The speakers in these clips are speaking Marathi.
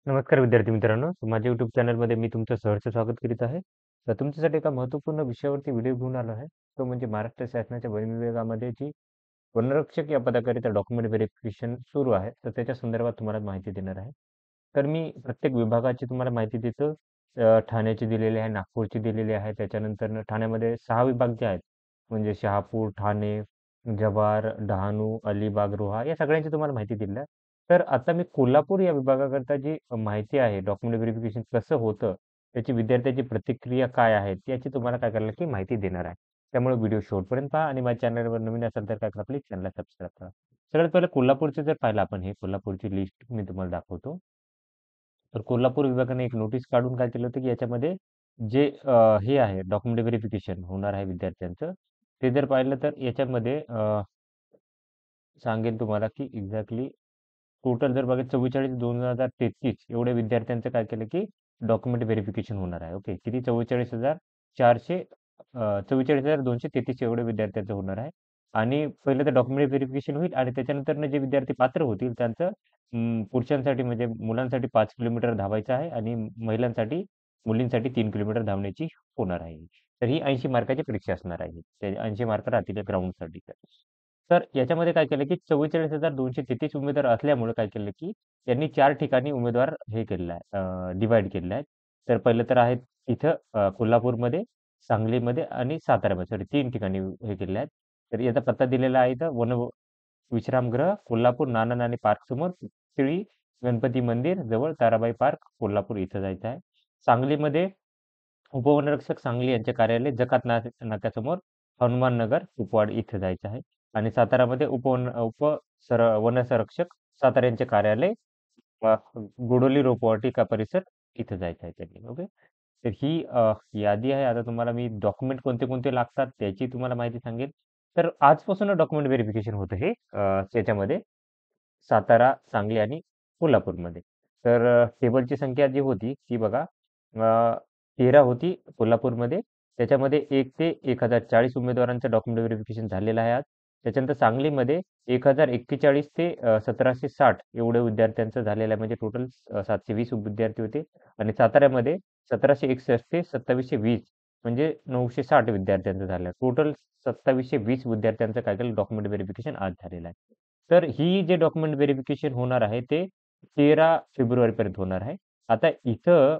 नमस्कार विद्यार्थी मित्रांनो, माझ्या YouTube चॅनलमध्ये मी तुमचं सहर्ष स्वागत करीत आहे. तर तुमच्यासाठी एका महत्त्वपूर्ण विषयावरती व्हिडिओ घेऊन आलो आहे. तो म्हणजे महाराष्ट्र शासनाच्या वन विभागामध्ये जी वनरक्षक या पदाकरिता डॉक्युमेंट व्हेरिफिकेशन सुरू आहे, तर त्याच्या संदर्भात तुम्हाला माहिती देणार आहे. तर मी प्रत्येक विभागाची तुम्हाला माहिती देतो. ठाण्याची दिलेली आहे, नागपूरची दिलेली आहे. त्याच्यानंतर ठाण्यामध्ये 6 विभाग जे आहेत, म्हणजे शहापूर, ठाणे, जव्हार, डहाणू, अलिबाग, रोहा या सगळ्यांची तुम्हाला माहिती दिली आहे. तर आता मी कोल्हापूर या विभागाकरता जी माहिती आहे, डॉक्युमेंट व्हेरिफिकेशन कसं होतं, त्याची विद्यार्थ्याची प्रतिक्रिया काय आहे, याची तुम्हाला काय करायला की माहिती देणार आहे. त्यामुळे व्हिडिओ शेवटपर्यंत पहा आणि माझ्या चॅनलवर नवीन असाल तर काय करा, प्लीज चॅनलला सबस्क्राईब करा. सगळ्यात पहिलं कोल्हापूरचं जर पाहिलं आपण, हे कोल्हापूरची लिस्ट मी तुम्हाला दाखवतो. तर कोल्हापूर विभागाने एक नोटीस काढून काय केलं होतं, की याच्यामध्ये जे हे आहे डॉक्युमेंट व्हेरिफिकेशन होणार आहे विद्यार्थ्यांचं, ते जर पाहिलं तर याच्यामध्ये सांगेन तुम्हाला की एक्झॅक्टली टोटल जर बघा 44,2033 एवढ्या विद्यार्थ्यांचं काय केलं की डॉक्युमेंट व्हेरिफिकेशन होणार आहे. ओके. किती 44,400 44,233 एवढ्या विद्यार्थ्यांचं होणार आहे. आणि पहिलं तर डॉक्युमेंट व्हेरिफिकेशन होईल आणि त्याच्यानंतर जे विद्यार्थी पात्र होतील त्यांचं पुरुषांसाठी म्हणजे मुलांसाठी 5 किलोमीटर धावायचं आहे आणि महिलांसाठी मुलींसाठी 3 किलोमीटर धावण्याची होणार आहे. तर ही 80 मार्काची परीक्षा असणार आहे. ते 80 मार्क राहतील ग्राउंडसाठी. तर याच्यामध्ये काय केलं की 44,233 उमेदवार असल्यामुळे काय केलं की त्यांनी 4 ठिकाणी उमेदवार हे केलेलं आहे, डिव्हाईड केलेलं आहे. तर पहिलं तर आहे इथं कोल्हापूरमध्ये, सांगलीमध्ये आणि साताऱ्यामध्ये सॉरी 3 ठिकाणी हे केलेले आहेत. तर याचा पत्ता दिलेला आहे इथं विश्रामगृह कोल्हापूर नाना नानी पार्क समोर, श्री गणपती मंदिर जवळ ताराबाई पार्क कोल्हापूर इथं जायचं आहे. सांगलीमध्ये उपवनरक्षक सांगली यांचे कार्यालय जकात नाक्यासमोर हनुमान नगर कुपवाड इथे जायचे आहे. आणि सातारामध्ये वनसंरक्षक सातारा यांचे कार्यालय अ, गुडोली रोपवाटिका परिसर इथे जायचं आहे त्यांनी. ओके. तर ही यादी आहे. आता तुम्हाला मी डॉक्युमेंट कोणते कोणते लागतात त्याची तुम्हाला माहिती सांगेन. तर आजपासून डॉक्युमेंट व्हेरिफिकेशन होतं हे त्याच्यामध्ये सातारा, सांगली आणि कोल्हापूरमध्ये. तर टेबलची संख्या जी होती ती बघा, 13 होती कोल्हापूरमध्ये. त्याच्यामध्ये 1 ते 1040 उमेदवारांचं डॉक्युमेंट व्हेरिफिकेशन झालेलं आहे आज. त्याच्यानंतर सांगलीमध्ये 1041 ते 1760 एवढ्या विद्यार्थ्यांचं झालेलं आहे. म्हणजे टोटल 720 विद्यार्थी होते. आणि साताऱ्यामध्ये 1761 ते 2720 म्हणजे 960 विद्यार्थ्यांचं झालं आहे. टोटल 2720 विद्यार्थ्यांचं काय केलं डॉक्युमेंट व्हेरिफिकेशन आज झालेलं आहे. तर ही जे डॉक्युमेंट व्हेरिफिकेशन होणार आहे ते 13 फेब्रुवारीपर्यंत होणार आहे. आता इथं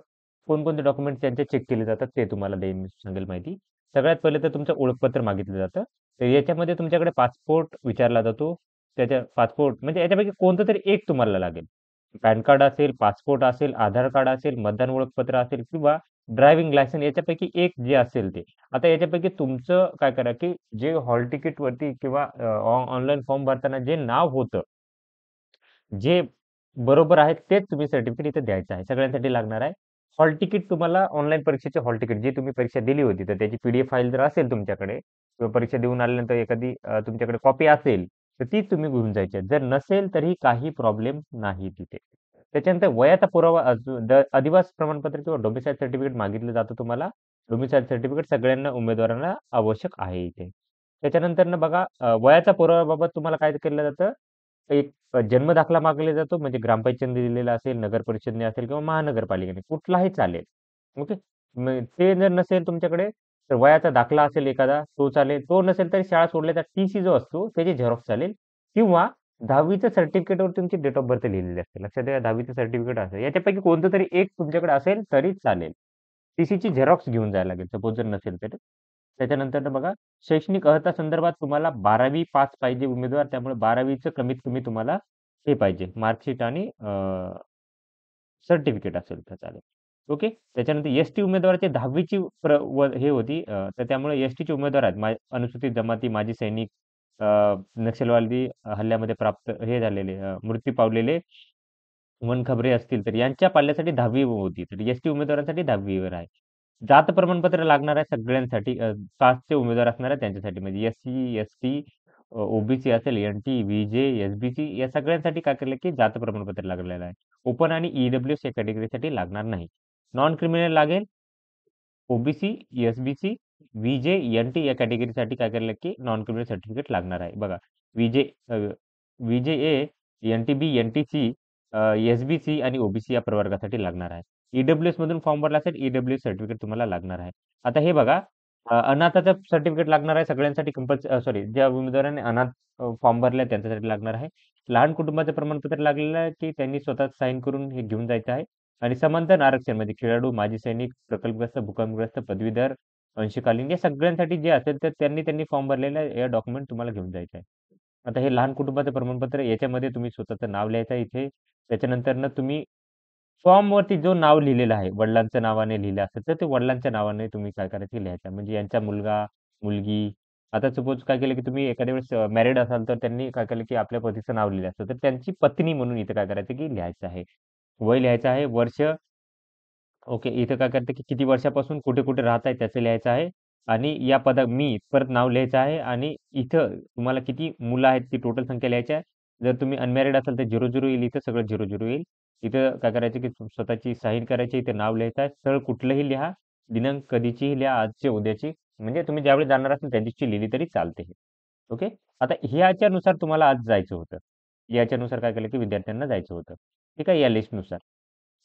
कोणकोणते डॉक्युमेंट त्यांचे चेक केले जातात ते तुम्हाला देईन मी सांगेल माहिती. सगळ्यात पहिले तर तुमचं ओळखपत्र मागितलं जातं. तर याच्यामध्ये तुमच्याकडे पासपोर्ट विचारला जातो. त्याच्या पासपोर्ट म्हणजे याच्यापैकी कोणतं तरी एक तुम्हाला लागेल. पॅन कार्ड असेल, पासपोर्ट असेल, आधार कार्ड असेल, मतदान ओळखपत्र असेल किंवा ड्रायव्हिंग लायसन्स याच्यापैकी एक जे असेल ते. आता याच्यापैकी तुमचं काय करा, की जे हॉल तिकीटवरती किंवा ऑनलाईन फॉर्म भरताना जे नाव होतं, जे बरोबर आहे तेच तुम्ही सर्टिफिकेट इथे द्यायचं आहे. सगळ्यांसाठी लागणार आहे. हॉल तिकीट तुम्हाला ऑनलाईन परीक्षेचे हॉल तिकीट जी तुम्ही परीक्षा दिली होती, तर त्याची पी फाईल जर असेल तुमच्याकडे किंवा परीक्षा देऊन आल्यानंतर एखादी तुमच्याकडे कॉपी असेल, तर ती तुम्ही घेऊन जायची आहे. जर नसेल तरीही काही प्रॉब्लेम नाही तिथे. त्याच्यानंतर वयाचा पुरावा अधिवास प्रमाणपत्र किंवा डोमिसाईल सर्टिफिकेट मागितलं जातं तुम्हाला. डोमिसाईल सर्टिफिकेट सगळ्यांना उमेदवारांना आवश्यक आहे इथे. त्याच्यानंतर बघा, वयाचा पुराव्याबाबत तुम्हाला काय केलं जातं, एक जन्म दाखला मागला जातो म्हणजे ग्रामपंचायतीने दिलेला असेल, नगर परिषदेने असेल किंवा महानगरपालिकेने कुठलाही चालेल. ओके. मग ते जर नसेल तुमच्याकडे तर वयाचा दाखला असेल एखादा तो चालेल. तो नसेल तर शाळा सोडल्याचा टी-सी जो असतो त्याची झेरॉक्स चालेल किंवा 10वीच्या सर्टिफिकेटवर तुमची डेट ऑफ बर्थ लिहिलेली असते. लक्षात ठेवा 10वीचं सर्टिफिकेट असेल. याच्यापैकी कोणतं तरी एक तुमच्याकडे असेल तरी चालेल. टी-सीची झेरॉक्स घेऊन जायला लागेल सपोज जर नसेल तर. त्याच्यानंतर बघा, शैक्षणिक अर्हता संदर्भात तुम्हाला 12वी पास पाहिजे उमेदवार. त्यामुळे 12वीचं कमीत कमी तुम्हाला हे पाहिजे मार्कशीट आणि सर्टिफिकेट असेल तर चालेल. ओके. त्याच्यानंतर एस-टी उमेदवाराची 10वीची हे होती, तर त्यामुळे एस-टीचे उमेदवार आहेत. अनुसूचित जमाती, माजी सैनिक, अ, नक्षलवादी हल्ल्यामध्ये प्राप्त हे झालेले, मृत्यू पावलेले वनखबरे असतील तर यांच्या पाल्यासाठी 10वी होती. तर एस-टी उमेदवारांसाठी 10वी वर आहे. जात प्रमाणपत्र लागणार आहे सगळ्यांसाठी, कास्टचे उमेदवार असणार आहे त्यांच्यासाठी म्हणजे एस-सी, एस-टी, ओबीसी असेल, एन-टी, व्ही-जे, एस-बी-सी या सगळ्यांसाठी काय केलं की जात प्रमाणपत्र लागलेलं आहे. ओपन आणि ईडब्ल्यूएस या कॅटेगरीसाठी लागणार नाही. नॉन क्रिमिनल लागेल. ओबीसी, एस-बी-सी, व्ही-जे, एन-टी या कॅटेगरीसाठी काय केलं की नॉन क्रिमिनल सर्टिफिकेट लागणार आहे. बघा, व्ही-जे, व्ही-जे-ए, एन-टी-बी, एन-टी-सी एस-बी-सी आणि ओ-बी-सी या प्रवर्गासाठी लागणार आहे. ई-डब्ल्यू-एस मधून फॉर्म भरला असेल, ई-डब्ल्यू-एस सर्टिफिकेट तुम्हाला लागणार आहे. आता हे बघा, अनाथाचं सर्टिफिकेट लागणार आहे सगळ्यांसाठी सॉरी, ज्या उमेदवारांनी अनाथ फॉर्म भरले त्यांच्यासाठी लागणार आहे. लहान कुटुंबाचं प्रमाणपत्र लागलेलं आहे, की त्यांनी स्वतः साइन करून हे घेऊन जायचं आहे. आणि समांतर आरक्षण म्हणजे खेळाडू, माजी सैनिक, प्रकल्पग्रस्त, भूकंपग्रस्त, पदवीधर, अंशकालीन या सगळ्यांसाठी जे असेल तर त्यांनी त्यांनी फॉर्म भरलेला या डॉक्युमेंट तुम्हाला घेऊन जायचं आहे. आता हे लहान कुटुंबाचं प्रमाणपत्र याच्यामध्ये तुम्ही स्वतःचं नाव लिहायचं आहे इथे. त्याच्यानंतर तुम्ही फॉर्मवरती जो नाव लिहिलेलं आहे, वडिलांच्या नावाने लिहिलं असेल, तर ते वडिलांच्या नावाने तुम्ही काय करायचं लिहायचं. म्हणजे यांचा मुलगा, मुलगी. आता सपोज काय केलं, की तुम्ही एखाद्या वेळेस मॅरिड असाल, तर त्यांनी काय केलं, की आपल्या पतीचं नाव लिहिलं असतं, तर त्यांची पत्नी म्हणून इथे काय करायचं, की लिहायचं आहे. वय लिहायचं आहे, वर्ष. ओके. इथं काय करते, की किती वर्षापासून कुठे-कुठे राहताय त्याचं लिहायचं आहे आणि या मी परत नाव लिहायचं आहे आणि इथं तुम्हाला किती मुलं आहेत ती टोटल संख्या लिहायची आहे. जर तुम्ही अनमॅरिड असाल तर 0-0 येईल, इथं सगळं 0-0 येईल. इथं काय करायचं, की स्वतःची साईन करायची, इथे नाव लिहायचं आहे. स्थळ कुठलंही लिहा, दिनांक कधीचीही लिहा, आजची, उद्याची. म्हणजे तुम्ही ज्यावेळी जाणार असाल त्या दिवशी लिहिली तरी चालते. ओके. आता ह्याच्यानुसार तुम्हाला आज जायचं होतं. याच्यानुसार काय केलं, की विद्यार्थ्यांना जायचं होतं. ठीक आहे, या लिस्टनुसार.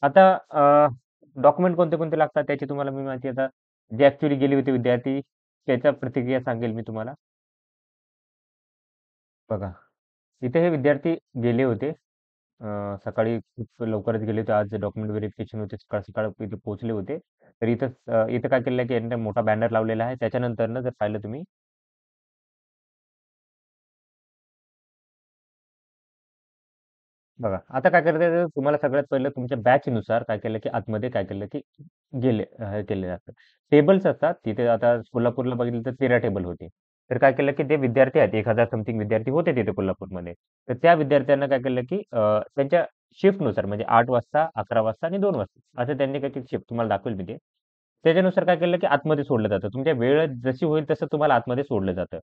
आता डॉक्युमेंट कोणते कोणते लागतात त्याची तुम्हाला मी माहिती आता जे ऍक्च्युली गेले होते विद्यार्थी त्याच्या प्रतिक्रिया सांगेल मी तुम्हाला. बघा, इथे हे विद्यार्थी गेले होते. सकाळी खूप लवकरच गेले होते. आज डॉक्युमेंट व्हेरिफिकेशन होते. सकाळ सकाळ इथे पोहोचले होते. तर इथं काय केलेलं आहे की यांनी मोठा बॅनर लावलेला आहे. त्याच्यानंतर जर पाहिलं तुम्ही, बघा, आता काय करतात तुम्हाला सगळ्यात पहिलं तुमच्या बॅचनुसार काय केलं, की आतमध्ये काय केलं, की हे केले जातं. टेबल्स असतात. तिथे आता कोल्हापूरला बघितलं तर 13 टेबल होते. तर काय केलं, की ते विद्यार्थी आहेत 1000 समथिंग विद्यार्थी होते तिथे कोल्हापूरमध्ये. तर त्या विद्यार्थ्यांना काय केलं, की त्यांच्या शिफ्टनुसार म्हणजे 8 वाजता, 11 वाजता आणि 2 वाजता असं त्यांनी काही शिफ्ट तुम्हाला दाखवेल मी ते. त्याच्यानुसार काय केलं, की आतमध्ये सोडलं जातं. तुमच्या वेळ जशी होईल तसं तुम्हाला आतमध्ये सोडलं जातं.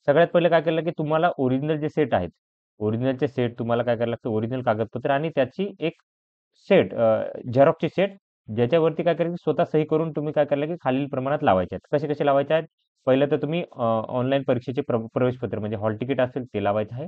सगळ्यात पहिलं काय केलं, की तुम्हाला ओरिजिनल जे सेट आहेत, ओरिजिनलचे सेट तुम्हाला काय करायला लागतं, ओरिजिनल कागदपत्र आणि त्याची एक सेट, झेरॉक्सची सेट, ज्याच्यावरती काय करायचं स्वतः सही करून तुम्ही काय करायला, की खालील प्रमाणात लावायचे आहेत. कसे कसे लावायचे आहेत? पहिलं तर तुम्ही ऑनलाईन परीक्षेचे प्रवेशपत्र म्हणजे हॉल तिकीट असेल ते लावायचं आहे.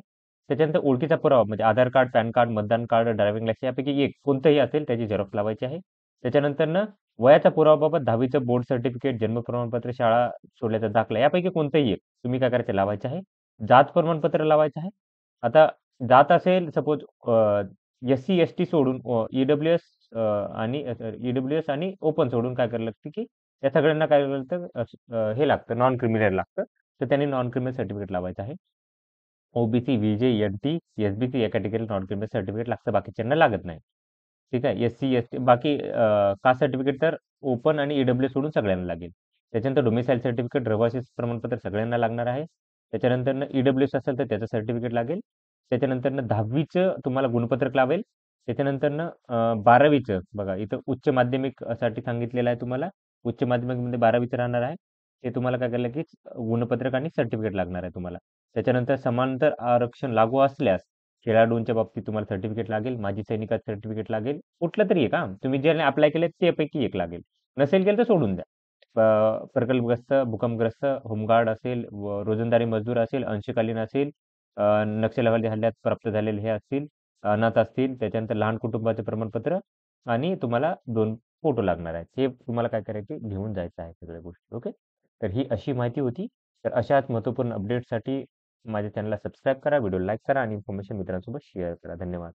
त्याच्यानंतर ओळखीचा पुरावा म्हणजे आधार कार्ड, पॅन कार्ड, मतदान कार्ड, ड्रायव्हिंग लायसन्स यापैकी एक कोणतंही असेल त्याची झेरॉक्स लावायची आहे. त्याच्यानंतर वयाच्या पुरावाबाबत 10वीचं बोर्ड सर्टिफिकेट, जन्म प्रमाणपत्र, शाळा सोडल्याचा दाखला यापैकी कोणतंही एक तुम्ही काय करायचं लावायचं आहे. जात प्रमाणपत्र लावायचं आहे. आता जात असेल सपोज एस-सी, एस-टी सोडून ई-डब्ल्यू-एस आणि ई-डब्ल्यू-एस आणि ओपन सोडून काय करायला लागतं, की या सगळ्यांना काय करायला लागतं, हे लागतं नॉन क्रिमिनल लागतं. तर त्यांनी नॉन क्रिमिनल सर्टिफिकेट लावायचं आहे. ओबीसी, व्हीजे, एन-टी, एस-बी-सी या कॅटेगरी नॉन क्रिमिनल सर्टिफिकेट लागतं. बाकीच्यांना लागत नाही. ठीक आहे. एस-सी, एस-टी बाकी कास्ट सर्टिफिकेट तर ओपन आणि ईडब्ल्यू सोडून सगळ्यांना लागेल. त्याच्यानंतर डोमिसाईल सर्टिफिकेट, रहिवासी प्रमाणपत्र सगळ्यांना लागणार आहे. त्याच्यानंतर ईडब्ल्यूएस असेल तर त्याचं सर्टिफिकेट लागेल. त्याच्यानंतर 10वीचं तुम्हाला गुणपत्रक लावेल. त्याच्यानंतर 12वीचं बघा इथं उच्च माध्यमिक साठी सांगितलेलं आहे तुम्हाला. उच्च माध्यमिकमध्ये 12वीचं राहणार आहे. ते तुम्हाला काय करायला की गुणपत्रक आणि सर्टिफिकेट लागणार आहे तुम्हाला. त्याच्यानंतर समांतर आरक्षण लागू असल्यास खेळाडूंच्या बाबतीत तुम्हाला सर्टिफिकेट लागेल, माजी सैनिकाचं सर्टिफिकेट लागेल. कुठलं तरी एक हां. तुम्ही ज्याने अप्लाय केले त्यापैकी एक लागेल. नसेल केलं तर सोडून द्या. प्रकल्पग्रस्त, भूकंपग्रस्त, होमगार्ड असेल, रोजंदारी मजदूर असेल, अंशकालीन असेल, नक्षलवादी हल्ल्यात प्राप्त झालेले हे असतील, अनाथ असतील, त्याच्यानंतर लहान कुटुंबाचे प्रमाणपत्र आणि तुम्हाला 2 फोटो लागणार आहेत. हे तुम्हाला काय करायचे घेऊन जायचं आहे सगळ्या गोष्टी. ओके. तर ही अशी माहिती होती. तर अशाच महत्त्वपूर्ण अपडेट्ससाठी माझ्या चॅनलला सबस्क्राईब करा, व्हिडिओ लाईक करा आणि इन्फॉर्मेशन मित्रांसोबत शेअर करा. धन्यवाद.